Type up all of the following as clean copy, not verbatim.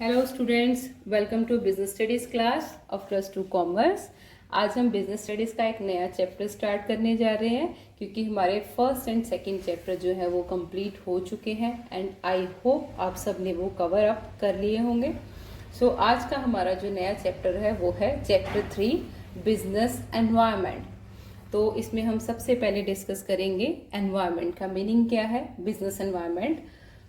Hello students, welcome to business studies class of +2 commerce. आज हम business studies का एक नया चैप्टर स्टार्ट करने जा रहे हैं क्योंकि हमारे फर्स्ट एंड सेकंड चैप्टर जो है वो कंप्लीट हो चुके हैं एंड आई होप आप सब ने वो कवर अप कर लिए होंगे। सो आज का हमारा जो नया चैप्टर है वो है चैप्टर 3 बिजनेस एनवायरनमेंट। तो इसमें हम सबसे पहले डिस्कस करेंगे एनवायरनमेंट का मीनिंग क्या है। Business environment,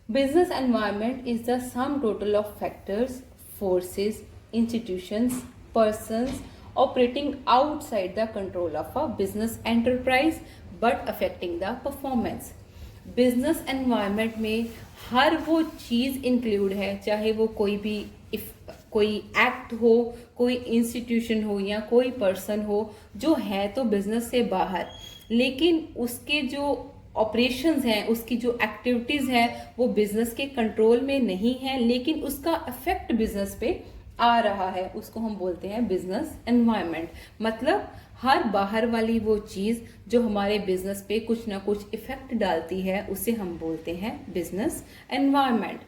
business environment is the sum total of factors, forces, institutions, persons operating outside the control of a business enterprise but affecting the performance. Business environment में हर वो चीज़ इंक्लूड है, चाहे वो कोई भी कोई एक्ट हो, कोई इंस्टीट्यूशन हो या कोई पर्सन हो जो है तो बिजनेस से बाहर, लेकिन उसके जो ऑपरेशंस हैं, उसकी जो एक्टिविटीज़ हैं वो बिजनेस के कंट्रोल में नहीं है, लेकिन उसका इफेक्ट बिजनेस पे आ रहा है, उसको हम बोलते हैं बिजनेस एनवायरनमेंट। मतलब हर बाहर वाली वो चीज़ जो हमारे बिजनेस पे कुछ ना कुछ इफेक्ट डालती है उसे हम बोलते हैं business environment.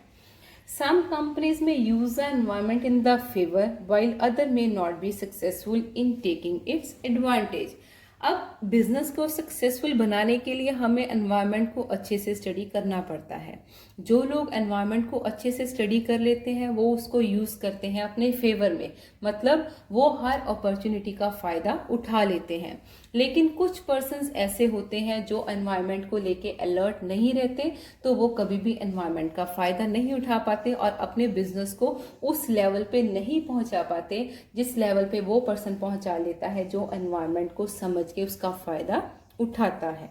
Some companies may use the environment in the favor while other may not be successful in taking its advantage. अब बिजनेस को सक्सेसफुल बनाने के लिए हमें एनवायरनमेंट को अच्छे से स्टडी करना पड़ता है। जो लोग एनवायरनमेंट को अच्छे से स्टडी कर लेते हैं वो उसको यूज़ करते हैं अपने फेवर में, मतलब वो हर अपॉर्चुनिटी का फ़ायदा उठा लेते हैं। लेकिन कुछ पर्सन्स ऐसे होते हैं जो एनवायरनमेंट को लेके अलर्ट नहीं रहते, तो वो कभी भी एनवायरनमेंट का फ़ायदा नहीं उठा पाते और अपने बिजनेस को उस लेवल पे नहीं पहुंचा पाते जिस लेवल पे वो पर्सन पहुंचा लेता है जो एनवायरनमेंट को समझ के उसका फ़ायदा उठाता है।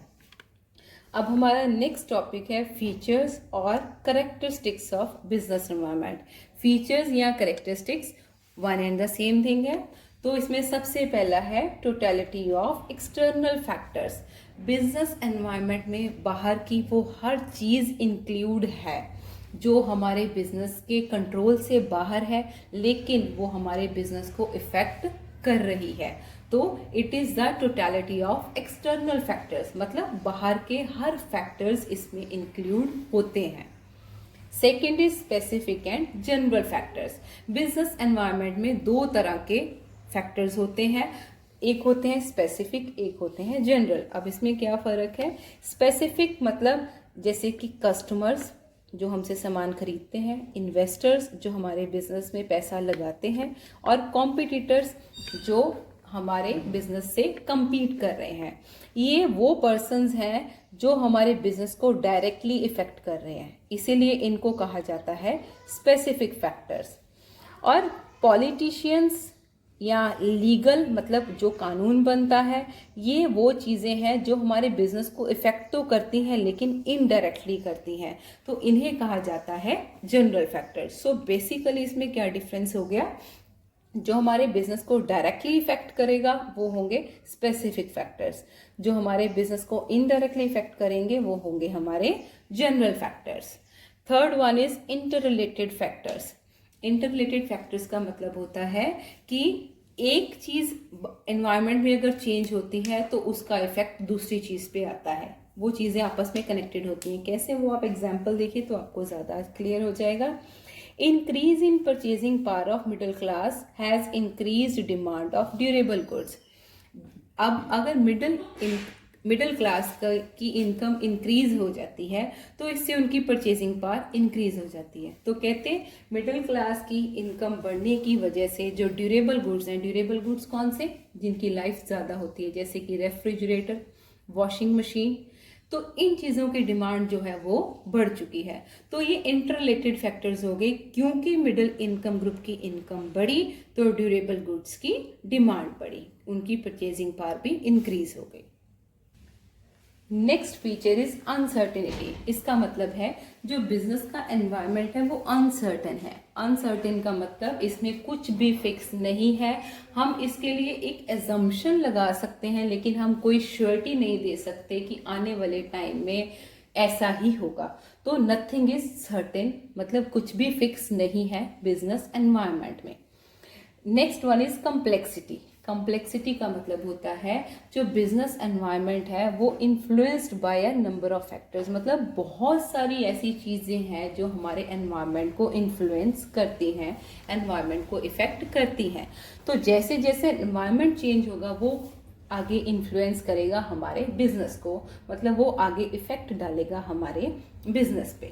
अब हमारा नेक्स्ट टॉपिक है फीचर्स और characteristics of business environment. Features या characteristics one and the same thing है। तो इसमें सबसे पहला है totality of external factors. Business environment में बाहर की वो हर चीज़ इंक्लूड है जो हमारे बिजनेस के कंट्रोल से बाहर है, लेकिन वो हमारे बिजनेस को इफेक्ट कर रही है। तो it is the totality of external factors, मतलब बाहर के हर फैक्टर्स इसमें इंक्लूड होते हैं। Second is specific and general factors. Business environment में दो तरह के फैक्टर्स होते हैं, एक होते हैं स्पेसिफिक, एक होते हैं जनरल। अब इसमें क्या फ़र्क है? स्पेसिफिक मतलब जैसे कि कस्टमर्स जो हमसे सामान खरीदते हैं, इन्वेस्टर्स जो हमारे बिजनेस में पैसा लगाते हैं, और कॉम्पिटिटर्स जो हमारे बिजनेस से compete कर रहे हैं। ये वो पर्सन्स हैं जो हमारे बिजनेस को डायरेक्टली इफेक्ट कर रहे हैं, इसीलिए इनको कहा जाता है स्पेसिफिक फैक्टर्स। और पॉलिटिशियंस या लीगल मतलब जो कानून बनता है, ये वो चीज़ें हैं जो हमारे बिजनेस को इफेक्ट तो करती हैं लेकिन इनडायरेक्टली करती हैं, तो इन्हें कहा जाता है जनरल फैक्टर्स। सो बेसिकली इसमें क्या डिफरेंस हो गया? जो हमारे बिजनेस को डायरेक्टली इफेक्ट करेगा वो होंगे स्पेसिफिक फैक्टर्स, जो हमारे बिजनेस को इनडायरेक्टली इफेक्ट करेंगे वो होंगे हमारे general factors. Third one is interrelated factors. Interrelated factors का मतलब होता है कि एक चीज़ एनवायरनमेंट में अगर चेंज होती है तो उसका इफेक्ट दूसरी चीज़ पे आता है, वो चीज़ें आपस में कनेक्टेड होती हैं। कैसे, वो आप एग्जाम्पल देखिए तो आपको ज़्यादा क्लियर हो जाएगा। Increase in purchasing power of middle class has increased demand of durable goods. अब अगर मिडिल क्लास की इनकम इंक्रीज हो जाती है तो इससे उनकी परचेजिंग पावर इंक्रीज हो जाती है। तो कहते हैं मिडिल क्लास की इनकम बढ़ने की वजह से जो ड्यूरेबल गुड्स हैं, ड्यूरेबल गुड्स कौन से? जिनकी लाइफ ज़्यादा होती है, जैसे कि रेफ्रिजरेटर, वॉशिंग मशीन, तो इन चीज़ों की डिमांड जो है वो बढ़ चुकी है। तो ये इंटररिलेटेड फैक्टर्स हो गए, क्योंकि मिडिल इनकम ग्रुप की इनकम बढ़ी तो ड्यूरेबल गुड्स की डिमांड बढ़ी, उनकी परचेजिंग पावर भी इंक्रीज हो गई। Next feature is uncertainty. इसका मतलब है जो बिजनेस का एनवायरनमेंट है वो अनसर्टेन है। अनसर्टेन का मतलब इसमें कुछ भी फिक्स नहीं है। हम इसके लिए एक एजम्पशन लगा सकते हैं लेकिन हम कोई श्योरिटी नहीं दे सकते कि आने वाले टाइम में ऐसा ही होगा। तो नथिंग इज सर्टेन, मतलब कुछ भी फिक्स नहीं है बिजनेस एनवायरनमेंट में। Next one is complexity. Complexity का मतलब होता है जो बिजनेस एनवायरनमेंट है वो influenced by a number of factors, मतलब बहुत सारी ऐसी चीज़ें हैं जो हमारे एनवायरनमेंट को इन्फ्लुएंस करती हैं, एनवायरनमेंट को इफ़ेक्ट करती हैं। तो जैसे जैसे एनवायरनमेंट चेंज होगा वो आगे इन्फ्लुएंस करेगा हमारे बिजनेस को, मतलब वो आगे इफेक्ट डालेगा हमारे बिजनेस पे।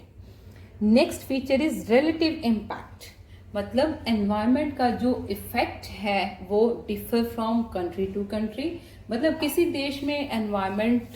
Next feature is relative impact, मतलब एनवायरनमेंट का जो इफेक्ट है वो differ from country to country. मतलब किसी देश में एनवायरनमेंट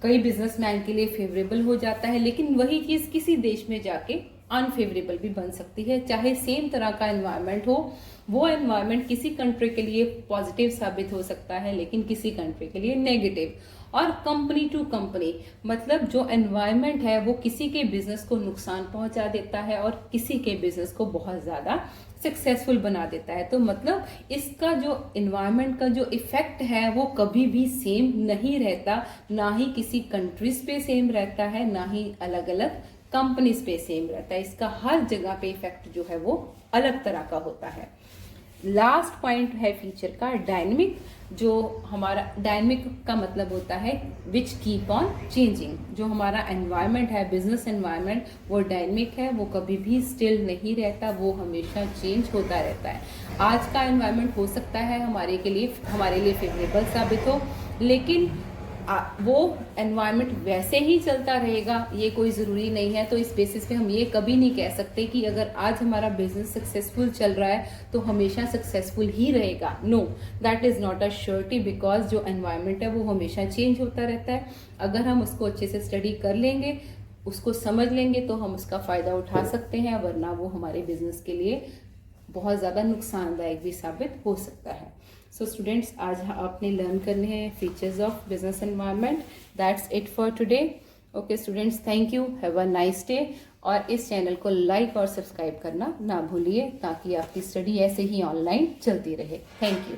कई बिजनेसमैन के लिए फेवरेबल हो जाता है, लेकिन वही चीज किसी देश में जाके अनफेवरेबल भी बन सकती है। चाहे सेम तरह का एनवायरनमेंट हो, वो एनवायरनमेंट किसी कंट्री के लिए पॉजिटिव साबित हो सकता है लेकिन किसी कंट्री के लिए नेगेटिव। और कंपनी टू कंपनी, मतलब जो एनवायरनमेंट है वो किसी के बिजनेस को नुकसान पहुंचा देता है और किसी के बिजनेस को बहुत ज्यादा सक्सेसफुल बना देता है। तो मतलब इसका जो एनवायरनमेंट का जो इफेक्ट है वो कभी भी सेम नहीं रहता, ना ही किसी कंट्रीज पे सेम रहता है, ना ही अलग अलग कंपनीज पे सेम रहता है। इसका हर जगह पे इफेक्ट जो है वो अलग तरह का होता है। लास्ट पॉइंट है फीचर का डायनेमिक, जो हमारा डायनेमिक का मतलब होता है विच कीप ऑन चेंजिंग। जो हमारा एनवायरनमेंट है, बिजनेस एनवायरनमेंट, वो डायनेमिक है, वो कभी भी स्टिल नहीं रहता, वो हमेशा चेंज होता रहता है। आज का एनवायरनमेंट हो सकता है हमारे लिए फेवरेबल साबित हो, लेकिन वो एनवायरनमेंट वैसे ही चलता रहेगा ये कोई ज़रूरी नहीं है। तो इस बेसिस पे हम ये कभी नहीं कह सकते कि अगर आज हमारा बिजनेस सक्सेसफुल चल रहा है तो हमेशा सक्सेसफुल ही रहेगा। No, that is not a surety, because जो एनवायरनमेंट है वो हमेशा चेंज होता रहता है। अगर हम उसको अच्छे से स्टडी कर लेंगे, उसको समझ लेंगे, तो हम उसका फ़ायदा उठा सकते हैं, वरना वो हमारे बिजनेस के लिए बहुत ज़्यादा नुकसानदायक भी साबित हो सकता है। सो स्टूडेंट्स, आज आपने लर्न करने हैं features of business environment. That's it for today. Okay students, thank you, have a nice day. और इस चैनल को लाइक और सब्सक्राइब करना ना भूलिए, ताकि आपकी स्टडी ऐसे ही ऑनलाइन चलती रहे। Thank you.